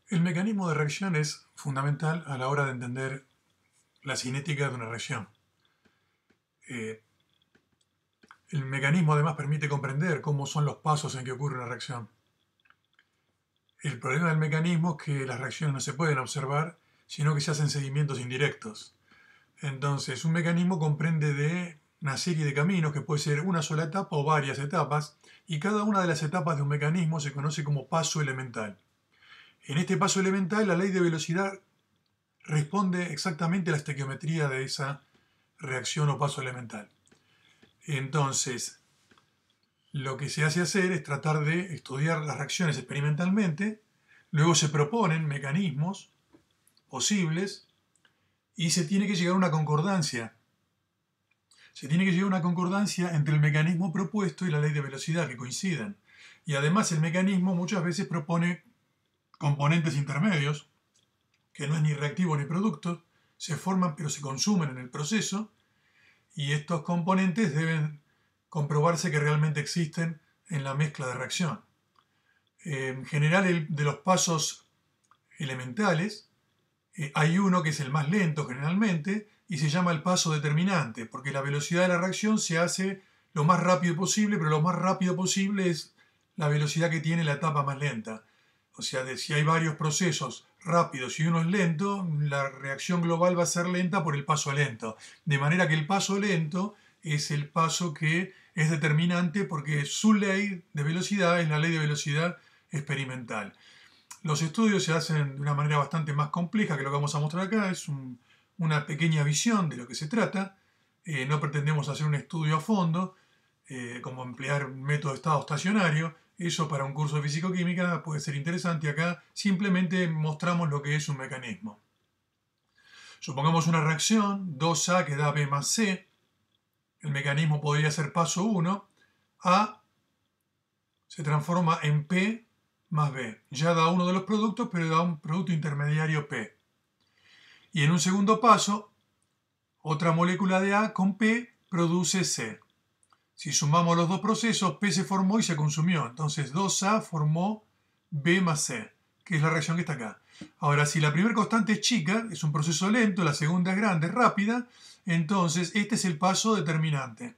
El mecanismo de reacción es fundamental a la hora de entender la cinética de una reacción. Eh, el mecanismo además permite comprender cómo son los pasos en que ocurre una reacción. El problema del mecanismo es que las reacciones no se pueden observar, sino que se hacen seguimientos indirectos. Entonces, un mecanismo comprende de una serie de caminos que puede ser una sola etapa o varias etapas, y cada una de las etapas de un mecanismo se conoce como paso elemental. En este paso elemental, la ley de velocidad responde exactamente a la estequiometría de esa reacción o paso elemental. Entonces, lo que se hace hacer es tratar de estudiar las reacciones experimentalmente, luego se proponen mecanismos posibles y se tiene que llegar a una concordancia. Se tiene que llegar a una concordancia entre el mecanismo propuesto y la ley de velocidad, que coincidan. Y además el mecanismo muchas veces propone componentes intermedios, que no es ni reactivo ni producto, se forman pero se consumen en el proceso, y estos componentes deben comprobarse que realmente existen en la mezcla de reacción. En general, de los pasos elementales, hay uno que es el más lento generalmente y se llama el paso determinante, porque la velocidad de la reacción se hace lo más rápido posible, pero lo más rápido posible es la velocidad que tiene la etapa más lenta. O sea, si hay varios procesos rápidos y uno es lento, la reacción global va a ser lenta por el paso lento. De manera que el paso lento es el paso que es determinante porque su ley de velocidad es la ley de velocidad experimental. Los estudios se hacen de una manera bastante más compleja que lo que vamos a mostrar acá. Es una pequeña visión de lo que se trata. No pretendemos hacer un estudio a fondo, como emplear un método de estado estacionario. Eso para un curso de físico-química puede ser interesante. Acá simplemente mostramos lo que es un mecanismo. Supongamos una reacción, 2A que da B más C. El mecanismo podría ser paso 1. A se transforma en P más B. Ya da uno de los productos, pero da un producto intermediario P. Y en un segundo paso, otra molécula de A con P produce C. Si sumamos los dos procesos, P se formó y se consumió. Entonces 2A formó B más C, que es la reacción que está acá. Ahora, si la primera constante es chica, es un proceso lento, la segunda es grande, es rápida, entonces este es el paso determinante.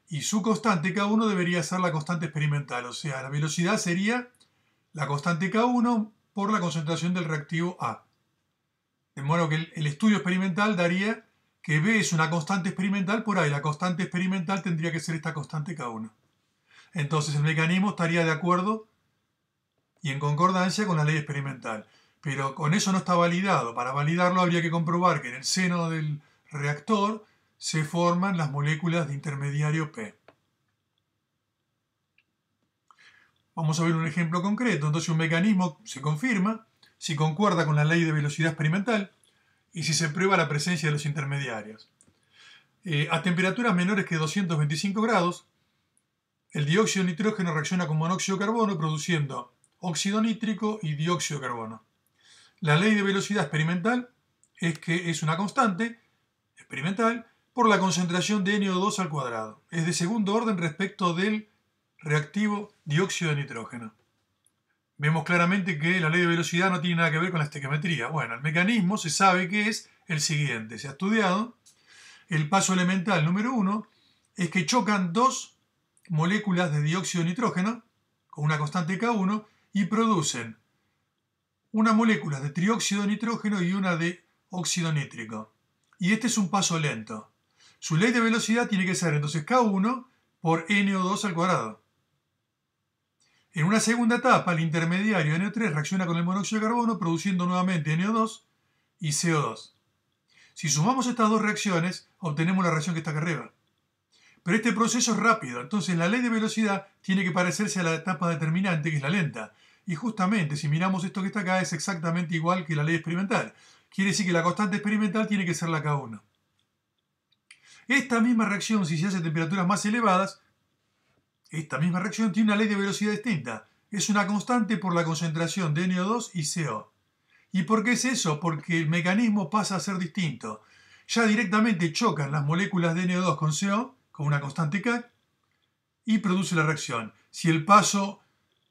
Y su constante K1 debería ser la constante experimental, o sea, la velocidad sería la constante K1 por la concentración del reactivo A. De modo que el estudio experimental daría que B es una constante experimental por A y la constante experimental tendría que ser esta constante K1. Entonces el mecanismo estaría de acuerdo y en concordancia con la ley experimental. Pero con eso no está validado. Para validarlo habría que comprobar que en el seno del reactor se forman las moléculas de intermediario P. Vamos a ver un ejemplo concreto. Entonces un mecanismo se confirma si concuerda con la ley de velocidad experimental y si se prueba la presencia de los intermediarios. A temperaturas menores que 225 grados, el dióxido de nitrógeno reacciona con monóxido de carbono produciendo óxido nítrico y dióxido de carbono. La ley de velocidad experimental es que es una constante experimental por la concentración de NO2 al cuadrado. Es de segundo orden respecto del reactivo dióxido de nitrógeno. Vemos claramente que la ley de velocidad no tiene nada que ver con la estequiometría. Bueno, el mecanismo se sabe que es el siguiente. Se ha estudiado. El paso elemental número 1 es que chocan dos moléculas de dióxido de nitrógeno con una constante K1 y producen una molécula de trióxido de nitrógeno y una de óxido nítrico. Y este es un paso lento. Su ley de velocidad tiene que ser entonces K1 por NO2 al cuadrado. En una segunda etapa, el intermediario NO3 reacciona con el monóxido de carbono produciendo nuevamente NO2 y CO2. Si sumamos estas dos reacciones, obtenemos la reacción que está acá arriba. Pero este proceso es rápido, entonces la ley de velocidad tiene que parecerse a la etapa determinante, que es la lenta. Y justamente, si miramos esto que está acá, es exactamente igual que la ley experimental. Quiere decir que la constante experimental tiene que ser la K1. Esta misma reacción, si se hace a temperaturas más elevadas, esta misma reacción tiene una ley de velocidad distinta. Es una constante por la concentración de NO2 y CO. ¿Y por qué es eso? Porque el mecanismo pasa a ser distinto. Ya directamente chocan las moléculas de NO2 con CO, con una constante K, y produce la reacción. Si el paso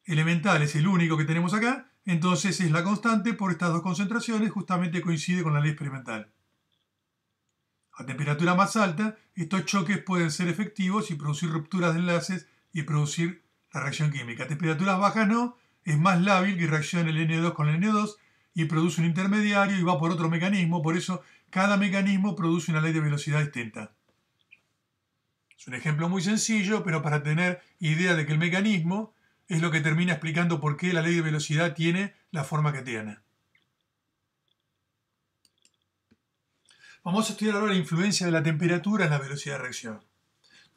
elemental es el único que tenemos acá, Entonces es la constante por estas dos concentraciones, justamente coincide con la ley experimental. A temperatura más alta, estos choques pueden ser efectivos y producir rupturas de enlaces y producir la reacción química. A temperaturas bajas no, es más lábil que reacciona el N2 con el N2 y produce un intermediario y va por otro mecanismo, por eso cada mecanismo produce una ley de velocidad distinta. Es un ejemplo muy sencillo, pero para tener idea de que el mecanismo es lo que termina explicando por qué la ley de velocidad tiene la forma que tiene. Vamos a estudiar ahora la influencia de la temperatura en la velocidad de reacción.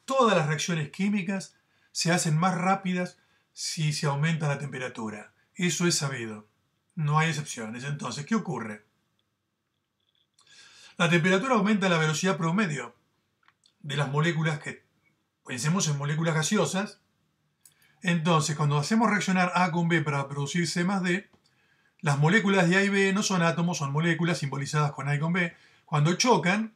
Todas las reacciones químicas se hacen más rápidas si se aumenta la temperatura. Eso es sabido. No hay excepciones. Entonces, ¿qué ocurre? La temperatura aumenta la velocidad promedio de las moléculas que pensemos en moléculas gaseosas. Entonces, cuando hacemos reaccionar A con B para producir C más D, las moléculas de A y B no son átomos, son moléculas simbolizadas con A y con B. Cuando chocan,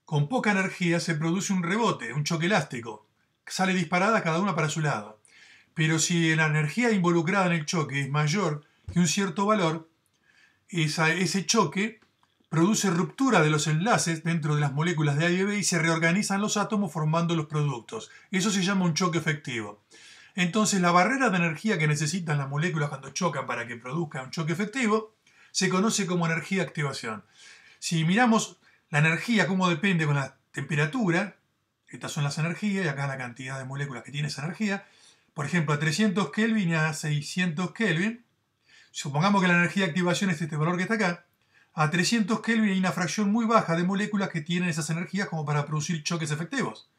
con poca energía se produce un rebote, un choque elástico. Sale disparada cada una para su lado. Pero si la energía involucrada en el choque es mayor que un cierto valor, ese choque produce ruptura de los enlaces dentro de las moléculas de A y B y se reorganizan los átomos formando los productos. Eso se llama un choque efectivo. Entonces la barrera de energía que necesitan las moléculas cuando chocan para que produzca un choque efectivo se conoce como energía de activación. Si miramos la energía, cómo depende con la temperatura, estas son las energías y acá la cantidad de moléculas que tiene esa energía, por ejemplo a 300 Kelvin y a 600 Kelvin, supongamos que la energía de activación es este valor que está acá, a 300 Kelvin hay una fracción muy baja de moléculas que tienen esas energías como para producir choques efectivos.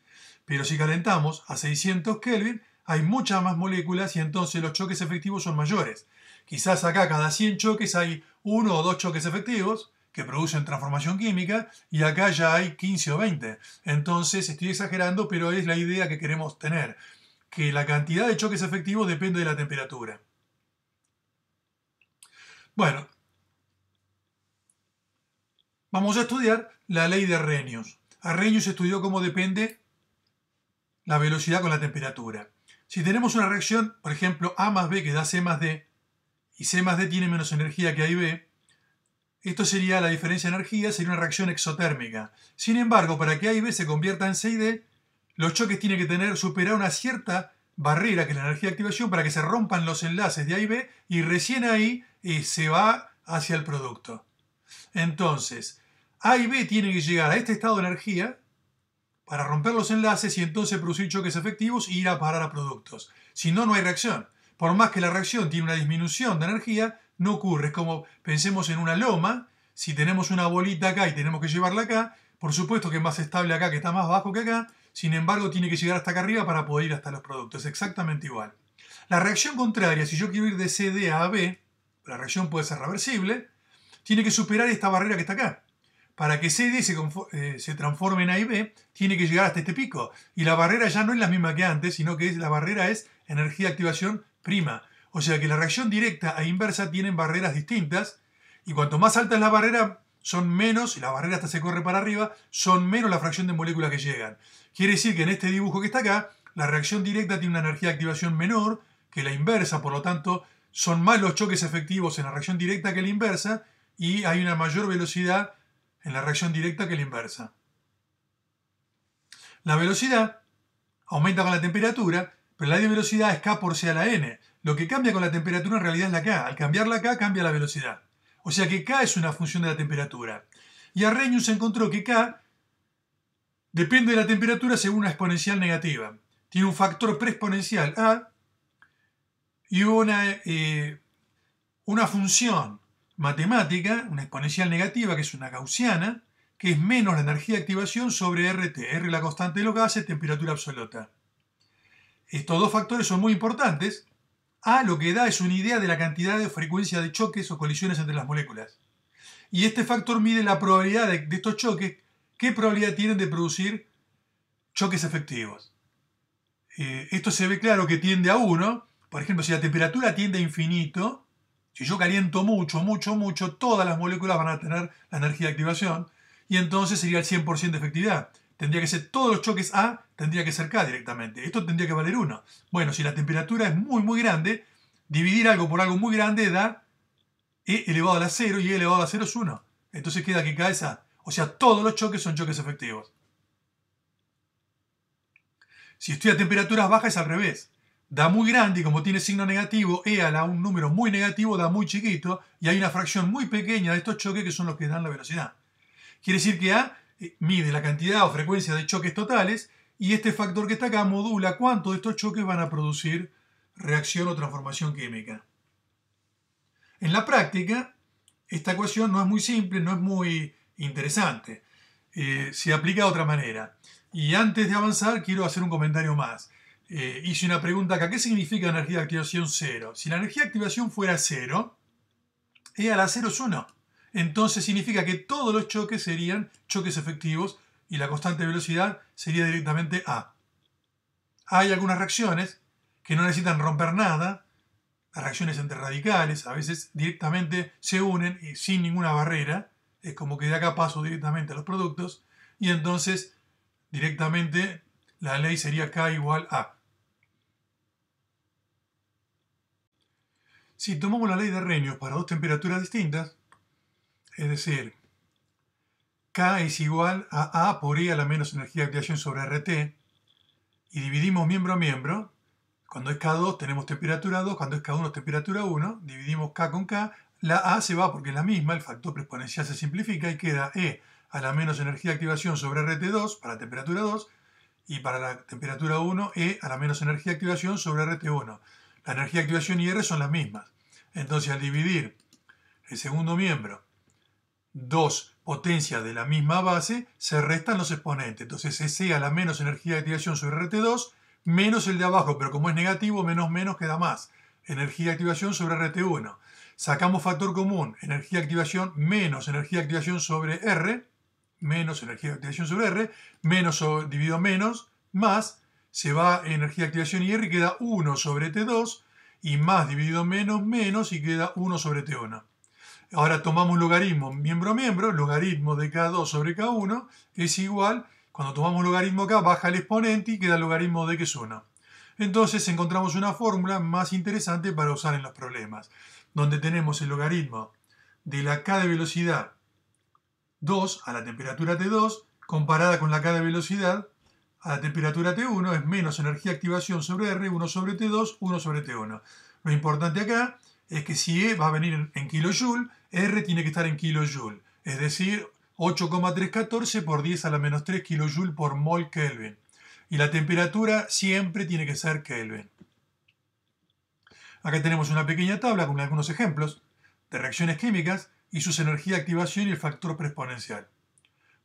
Pero si calentamos a 600 Kelvin, hay muchas más moléculas y entonces los choques efectivos son mayores. Quizás acá cada 100 choques hay 1 o 2 choques efectivos que producen transformación química y acá ya hay 15 o 20. Entonces estoy exagerando, pero es la idea que queremos tener, que la cantidad de choques efectivos depende de la temperatura. Bueno, vamos a estudiar la ley de Arrhenius. Arrhenius estudió cómo depende la velocidad con la temperatura. Si tenemos una reacción, por ejemplo, A más B que da C más D, y C más D tiene menos energía que A y B, esto sería la diferencia de energía, sería una reacción exotérmica. Sin embargo, para que A y B se convierta en C y D, los choques tienen que superar una cierta barrera, que es la energía de activación, para que se rompan los enlaces de A y B, y recién ahí se va hacia el producto. Entonces, A y B tienen que llegar a este estado de energía para romper los enlaces y entonces producir choques efectivos e ir a parar a productos. Si no, no hay reacción. Por más que la reacción tiene una disminución de energía, no ocurre. Es como pensemos en una loma. Si tenemos una bolita acá y tenemos que llevarla acá, por supuesto que es más estable acá, que está más bajo que acá. Sin embargo, tiene que llegar hasta acá arriba para poder ir hasta los productos. Es exactamente igual. La reacción contraria, si yo quiero ir de CD a AB, la reacción puede ser reversible, tiene que superar esta barrera que está acá. Para que CD se transforme en A y B, tiene que llegar hasta este pico. Y la barrera ya no es la misma que antes, sino que la barrera es energía de activación prima. O sea que la reacción directa e inversa tienen barreras distintas. Y cuanto más alta es la barrera, son menos, y la barrera hasta se corre para arriba, son menos la fracción de moléculas que llegan. Quiere decir que en este dibujo que está acá, la reacción directa tiene una energía de activación menor que la inversa, por lo tanto, son más los choques efectivos en la reacción directa que la inversa, y hay una mayor velocidad en la reacción directa que la inversa. La velocidad aumenta con la temperatura, pero la ley de velocidad es K por C a la N. Lo que cambia con la temperatura en realidad es la K. Al cambiar la K, cambia la velocidad. O sea que K es una función de la temperatura. Y Arrhenius encontró que K depende de la temperatura según una exponencial negativa. Tiene un factor preexponencial A y una función matemática, una exponencial negativa, que es una gaussiana, que es menos la energía de activación sobre RT. R la constante de los gases, temperatura absoluta. Estos dos factores son muy importantes. A lo que da es una idea de la cantidad de frecuencia de choques o colisiones entre las moléculas. Y este factor mide la probabilidad de estos choques, qué probabilidad tienen de producir choques efectivos. Esto se ve claro que tiende a 1. Por ejemplo, si la temperatura tiende a infinito, si yo caliento mucho, todas las moléculas van a tener la energía de activación y entonces sería el 100% de efectividad. Tendría que ser todos los choques A, tendría que ser K directamente. Esto tendría que valer 1. Bueno, si la temperatura es muy grande, Dividir algo por algo muy grande da E elevado a la 0 y E elevado a la 0 es 1. Entonces queda que K es A. O sea, todos los choques son choques efectivos. Si estoy a temperaturas bajas es al revés. Da muy grande y como tiene signo negativo, E a un número muy negativo da muy chiquito y hay una fracción muy pequeña de estos choques que son los que dan la velocidad. Quiere decir que A mide la cantidad o frecuencia de choques totales y este factor que está acá modula cuántos de estos choques van a producir reacción o transformación química. En la práctica, esta ecuación no es muy simple, no es muy interesante. Se aplica de otra manera. Y antes de avanzar, quiero hacer un comentario más. Hice una pregunta acá. ¿Qué significa energía de activación 0? Si la energía de activación fuera 0, E a la 0 es 1. Entonces significa que todos los choques serían choques efectivos y la constante de velocidad sería directamente A. Hay algunas reacciones que no necesitan romper nada. Las reacciones entre radicales a veces directamente se unen y sin ninguna barrera. Es como que de acá paso directamente a los productos y entonces directamente la ley sería K igual A. Si tomamos la ley de Arrhenius para dos temperaturas distintas, es decir, K es igual a A por E a la menos energía de activación sobre RT, y dividimos miembro a miembro, cuando es K2 tenemos temperatura 2, cuando es K1 temperatura 1, dividimos K con K, la A se va porque es la misma, el factor exponencial se simplifica y queda E a la menos energía de activación sobre RT2 para temperatura 2 y para la temperatura 1 E a la menos energía de activación sobre RT1. La energía de activación y R son las mismas. Entonces al dividir el segundo miembro, dos potencias de la misma base, se restan los exponentes. Entonces es E a la menos energía de activación sobre RT2 menos el de abajo, pero como es negativo, menos menos queda más. Energía de activación sobre RT1. Sacamos factor común, energía de activación menos energía de activación sobre R, menos energía de activación sobre R, menos dividido menos, más, se va energía de activación y R y queda 1 sobre T2, y más dividido menos, menos, y queda 1 sobre T1. Ahora tomamos logaritmo miembro a miembro, logaritmo de K2 sobre K1 es igual, cuando tomamos logaritmo acá baja el exponente y queda el logaritmo de que es 1. Entonces encontramos una fórmula más interesante para usar en los problemas, donde tenemos el logaritmo de la K de velocidad 2 a la temperatura T2 comparada con la K de velocidad a la temperatura T1 es menos energía de activación sobre R, 1 sobre T2, 1 sobre T1. Lo importante acá es que si E va a venir en kilojoule, R tiene que estar en kilojoule, es decir, 8,314 por 10 a la menos 3 kilojoule por mol Kelvin. Y la temperatura siempre tiene que ser Kelvin. Acá tenemos una pequeña tabla con algunos ejemplos de reacciones químicas y sus energías de activación y el factor preexponencial.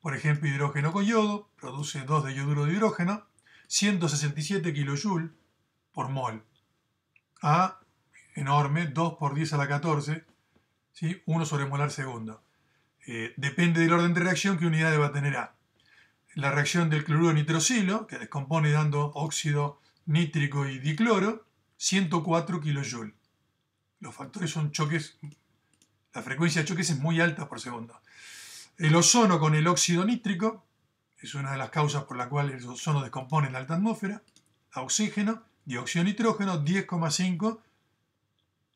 Por ejemplo, hidrógeno con yodo produce 2 de yoduro de hidrógeno, 167 kJ por mol. A, enorme, 2 por 10 a la 14, ¿sí? 1 sobre molar segundo. Depende del orden de reacción qué unidades va a tener A. La reacción del cloruro de nitrosilo, que descompone dando óxido nítrico y dicloro, 104 kJ. Los factores son choques, la frecuencia de choques es muy alta por segundo. El ozono con el óxido nítrico es una de las causas por la cual el ozono descompone en la alta atmósfera. A oxígeno, dióxido de nitrógeno, 10,5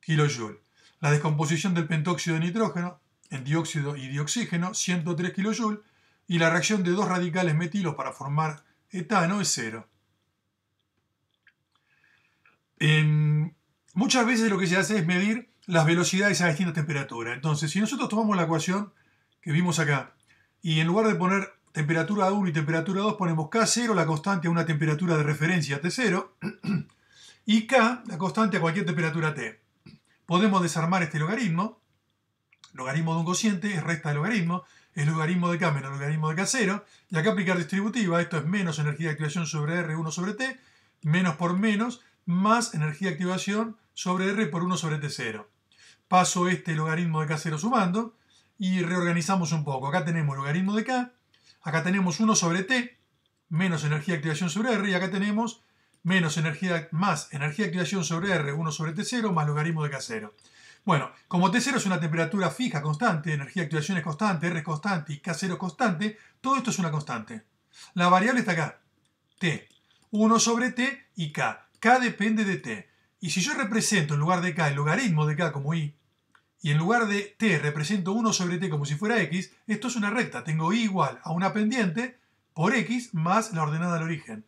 kJ. La descomposición del pentóxido de nitrógeno en dióxido y dioxígeno, 103 kJ. Y la reacción de dos radicales metilos para formar etano es 0. Muchas veces lo que se hace es medir las velocidades a distintas temperaturas. Entonces, si nosotros tomamos la ecuación que vimos acá, y en lugar de poner temperatura 1 y temperatura 2, ponemos K0, la constante a una temperatura de referencia T0, y K, la constante a cualquier temperatura T. Podemos desarmar este logaritmo. Logaritmo de un cociente es resta de logaritmo, es logaritmo de K menos logaritmo de K0, y acá aplicar distributiva, esto es menos energía de activación sobre R, 1 sobre T, menos por menos, más energía de activación sobre R por 1 sobre T0. Paso este logaritmo de K0 sumando, y reorganizamos un poco. Acá tenemos logaritmo de K, acá tenemos 1 sobre T, menos energía de activación sobre R, y acá tenemos menos energía, más energía de activación sobre R, 1 sobre T0, más logaritmo de K0. Bueno, como T0 es una temperatura fija, constante, energía de activación es constante, R es constante y K0 es constante, todo esto es una constante. La variable está acá, T, 1 sobre T y K. K depende de T. Y si yo represento en lugar de k el logaritmo de k como y en lugar de t represento 1 sobre t como si fuera x, esto es una recta. Tengo y igual a una pendiente por x más la ordenada del origen.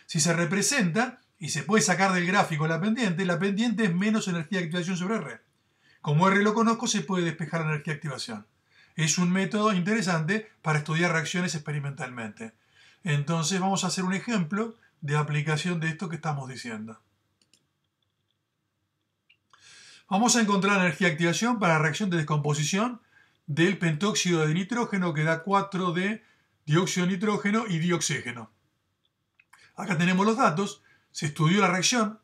Si se representa, y se puede sacar del gráfico la pendiente es menos energía de activación sobre r. Como r lo conozco, se puede despejar la energía de activación. Es un método interesante para estudiar reacciones experimentalmente. Entonces vamos a hacer un ejemplo de aplicación de esto que estamos diciendo. Vamos a encontrar la energía de activación para la reacción de descomposición del pentóxido de nitrógeno que da 4 de dióxido de nitrógeno y dioxígeno. Acá tenemos los datos. Se estudió la reacción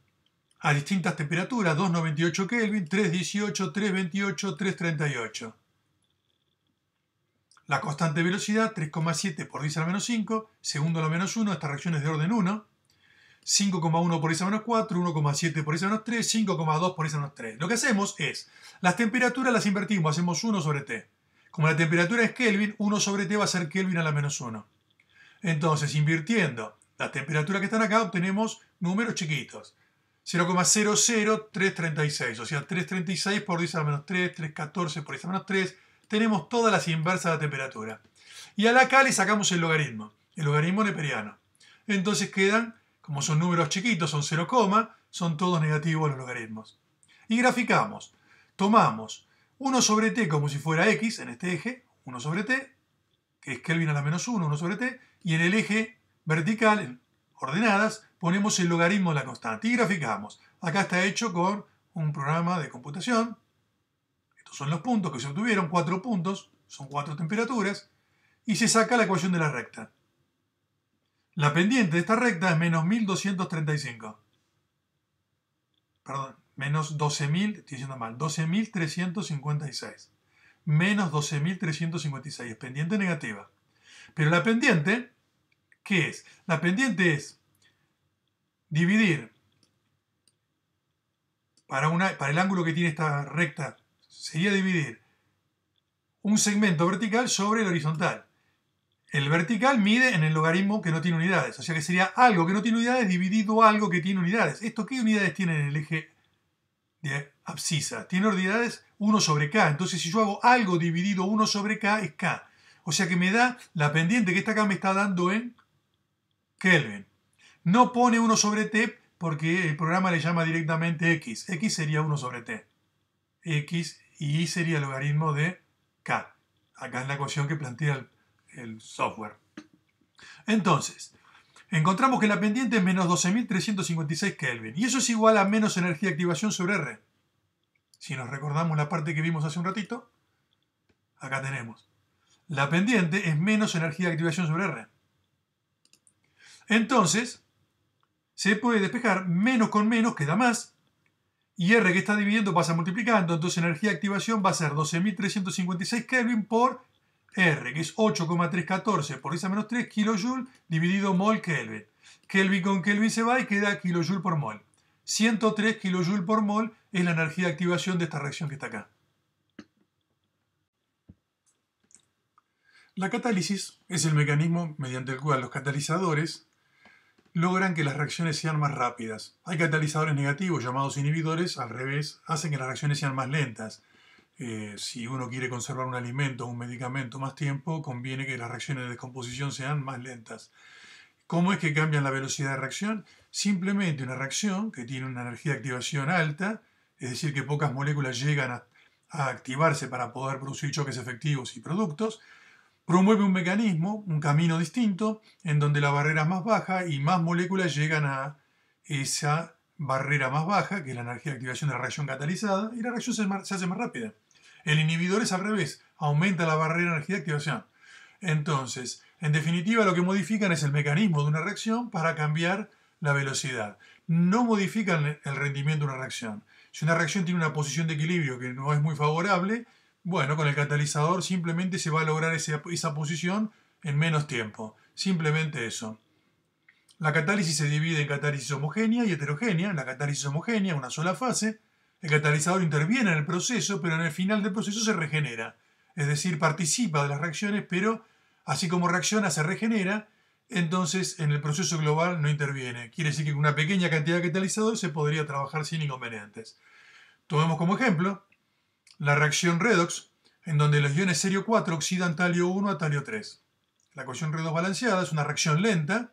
a distintas temperaturas, 298 Kelvin, 318, 328, 338. La constante velocidad, 3,7 por 10 a la menos 5, segundo a la menos 1, esta reacción es de orden 1, 5,1 por 10 a la menos 4, 1,7 por 10 a la menos 3, 5,2 por 10 a la menos 3. Lo que hacemos es, las temperaturas las invertimos, hacemos 1 sobre T. Como la temperatura es Kelvin, 1 sobre T va a ser Kelvin a la menos 1. Entonces, invirtiendo las temperaturas que están acá, obtenemos números chiquitos. 0,00336, o sea, 336 por 10 a la menos 3, 314 por 10 a la menos 3. Tenemos todas las inversas de la temperatura. Y a la K le sacamos el logaritmo neperiano. Entonces quedan, como son números chiquitos, son 0, son todos negativos los logaritmos. Y graficamos. Tomamos 1 sobre T como si fuera X en este eje, 1 sobre T, que es Kelvin a la menos 1, 1 sobre T, y en el eje vertical, en ordenadas, ponemos el logaritmo de la constante y graficamos. Acá está hecho con un programa de computación. Estos son los puntos que se obtuvieron, 4 puntos, son 4 temperaturas, y se saca la ecuación de la recta. La pendiente de esta recta es menos 1235. Perdón, menos 12.000, estoy diciendo mal, 12.356. Menos 12.356, es pendiente negativa. Pero la pendiente, ¿qué es? La pendiente es dividir, para el ángulo que tiene esta recta, sería dividir un segmento vertical sobre el horizontal. El vertical mide en el logaritmo que no tiene unidades, o sea que sería algo que no tiene unidades dividido algo que tiene unidades. ¿Esto qué unidades tiene en el eje de abscisa? Tiene unidades 1 sobre k, entonces si yo hago algo dividido 1 sobre k es k. O sea que me da, la pendiente que está acá me está dando en Kelvin. No pone 1 sobre t porque el programa le llama directamente x. X sería 1 sobre t. X y y sería el logaritmo de k. Acá es la ecuación que plantea el software. Entonces, encontramos que la pendiente es menos 12.356 Kelvin. Y eso es igual a menos energía de activación sobre R. Si nos recordamos la parte que vimos hace un ratito, acá tenemos. La pendiente es menos energía de activación sobre R. Entonces, se puede despejar menos con menos, queda más. Y R que está dividiendo pasa multiplicando. Entonces, energía de activación va a ser 12.356 Kelvin por R, que es 8,314 por 10 a menos 3 kJ dividido mol Kelvin. Kelvin con Kelvin se va y queda kilojoule por mol. 103 kJ por mol es la energía de activación de esta reacción que está acá. La catálisis es el mecanismo mediante el cual los catalizadores logran que las reacciones sean más rápidas. Hay catalizadores negativos llamados inhibidores, al revés, hacen que las reacciones sean más lentas. Si uno quiere conservar un alimento o un medicamento más tiempo, conviene que las reacciones de descomposición sean más lentas. ¿Cómo es que cambian la velocidad de reacción? Simplemente una reacción que tiene una energía de activación alta, es decir, que pocas moléculas llegan a activarse para poder producir choques efectivos y productos, promueve un mecanismo, un camino distinto, en donde la barrera es más baja y más moléculas llegan a esa barrera más baja, que es la energía de activación de la reacción catalizada, y la reacción se hace más rápida. El inhibidor es al revés, aumenta la barrera de energía de activación. Entonces, en definitiva, lo que modifican es el mecanismo de una reacción para cambiar la velocidad. No modifican el rendimiento de una reacción. Si una reacción tiene una posición de equilibrio que no es muy favorable, bueno, con el catalizador simplemente se va a lograr esa posición en menos tiempo. Simplemente eso. La catálisis se divide en catálisis homogénea y heterogénea. La catálisis homogénea, una sola fase. El catalizador interviene en el proceso, pero en el final del proceso se regenera. Es decir, participa de las reacciones, pero así como reacciona, se regenera. entonces en el proceso global no interviene. Quiere decir que con una pequeña cantidad de catalizador se podría trabajar sin inconvenientes. Tomemos como ejemplo la reacción redox, en donde los iones serio 4 oxidan talio 1 a talio 3. La ecuación redox balanceada es una reacción lenta.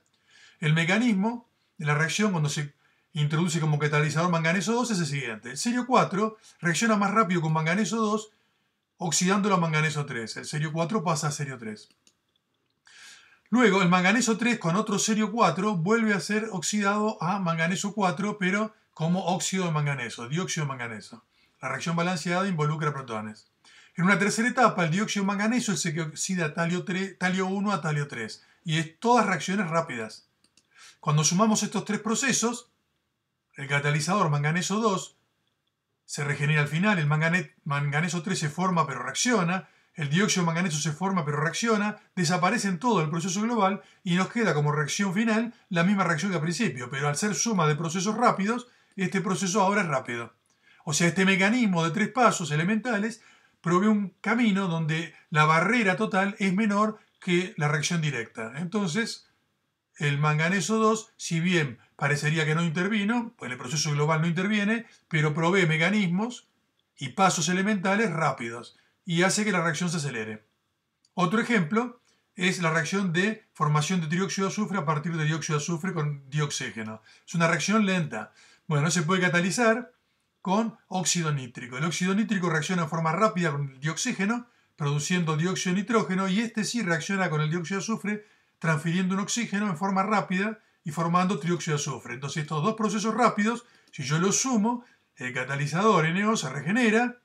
El mecanismo de la reacción cuando se introduce como catalizador manganeso 2 es el siguiente. El serio 4 reacciona más rápido con manganeso 2 oxidándolo a manganeso 3. El serio 4 pasa a serio 3. Luego el manganeso 3 con otro serio 4 vuelve a ser oxidado a manganeso 4, pero como óxido de manganeso, dióxido de manganeso. La reacción balanceada involucra protones. En una tercera etapa, el dióxido de manganeso es el que oxida talio 1 a talio 3. Y es todas reacciones rápidas. Cuando sumamos estos tres procesos, el catalizador manganeso 2 se regenera al final, el manganeso 3 se forma pero reacciona, el dióxido de manganeso se forma pero reacciona, desaparece en todo el proceso global y nos queda como reacción final la misma reacción que al principio, pero al ser suma de procesos rápidos, este proceso ahora es rápido. O sea, este mecanismo de tres pasos elementales provee un camino donde la barrera total es menor que la reacción directa. Entonces, el manganeso 2, si bien parecería que no intervino, pues el proceso global no interviene, pero provee mecanismos y pasos elementales rápidos y hace que la reacción se acelere. Otro ejemplo es la reacción de formación de trióxido de azufre a partir de dióxido de azufre con dioxígeno. Es una reacción lenta. Bueno, se puede catalizar con óxido nítrico. El óxido nítrico reacciona de forma rápida con el dioxígeno, produciendo dióxido de nitrógeno, y este sí reacciona con el dióxido de azufre, transfiriendo un oxígeno en forma rápida y formando trióxido de azufre. Entonces estos dos procesos rápidos, si yo los sumo, el catalizador NO se regenera,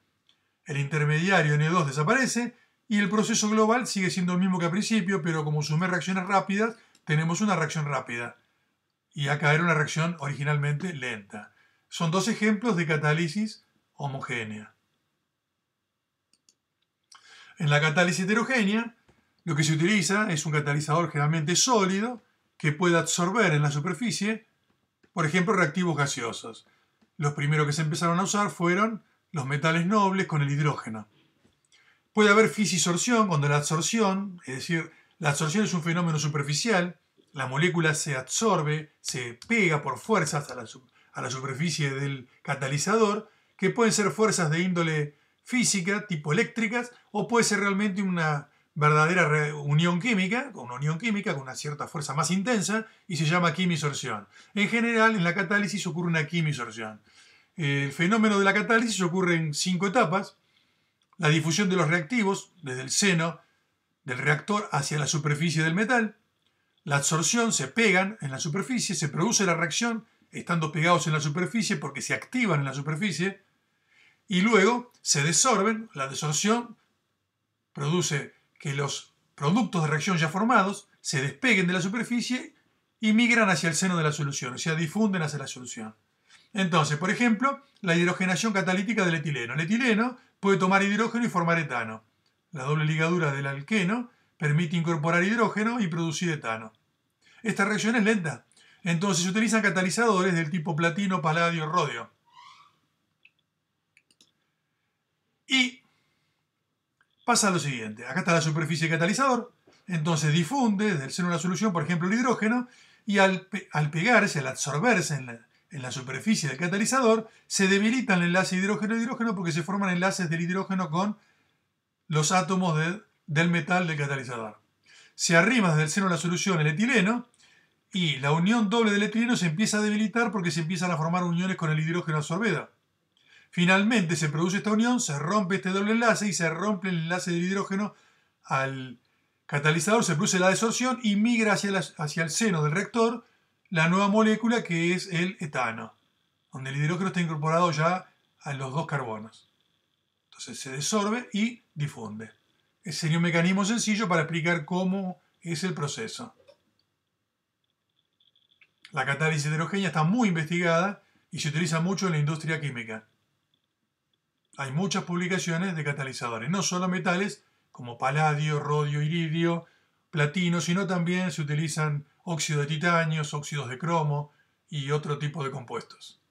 el intermediario N2 desaparece y el proceso global sigue siendo el mismo que al principio, pero como sumé reacciones rápidas, tenemos una reacción rápida. Y acá era una reacción originalmente lenta. Son dos ejemplos de catálisis homogénea. En la catálisis heterogénea, lo que se utiliza es un catalizador generalmente sólido que puede absorber en la superficie, por ejemplo, reactivos gaseosos. Los primeros que se empezaron a usar fueron los metales nobles con el hidrógeno. Puede haber fisisorción, cuando la absorción, es decir, la absorción es un fenómeno superficial, la molécula se absorbe, se pega por fuerzas a la superficie del catalizador, que pueden ser fuerzas de índole física, tipo eléctricas, o puede ser realmente una verdadera unión química, con una cierta fuerza más intensa, y se llama quimisorción. En general, en la catálisis ocurre una quimisorción. El fenómeno de la catálisis ocurre en 5 etapas. La difusión de los reactivos desde el seno del reactor hacia la superficie del metal. La absorción, se pegan en la superficie, se produce la reacción estando pegados en la superficie porque se activan en la superficie. Y luego se desorben. La desorción produce que los productos de reacción ya formados se despeguen de la superficie y migran hacia el seno de la solución, o sea, difunden hacia la solución. Entonces, por ejemplo, la hidrogenación catalítica del etileno. El etileno puede tomar hidrógeno y formar etano. La doble ligadura del alqueno permite incorporar hidrógeno y producir etano. Esta reacción es lenta. Entonces se utilizan catalizadores del tipo platino, paladio, rodio. Y pasa lo siguiente. Acá está la superficie del catalizador. Entonces difunde desde el seno de la solución, por ejemplo, el hidrógeno, y al pegarse, al absorberse en la superficie del catalizador, se debilita el enlace hidrógeno-hidrógeno porque se forman enlaces del hidrógeno con los átomos del metal del catalizador. Se arrima desde el seno de la solución el etileno y la unión doble del etileno se empieza a debilitar porque se empiezan a formar uniones con el hidrógeno absorbido. Finalmente se produce esta unión, se rompe este doble enlace y se rompe el enlace del hidrógeno al catalizador, se produce la desorción y migra hacia el seno del reactor la nueva molécula que es el etano, donde el hidrógeno está incorporado ya a los dos carbonos. Entonces se desorbe y difunde. Ese sería un mecanismo sencillo para explicar cómo es el proceso. La catálisis heterogénea está muy investigada y se utiliza mucho en la industria química. Hay muchas publicaciones de catalizadores, no solo metales como paladio, rodio, iridio, platino, sino también se utilizan óxidos de titanio, óxidos de cromo y otro tipo de compuestos.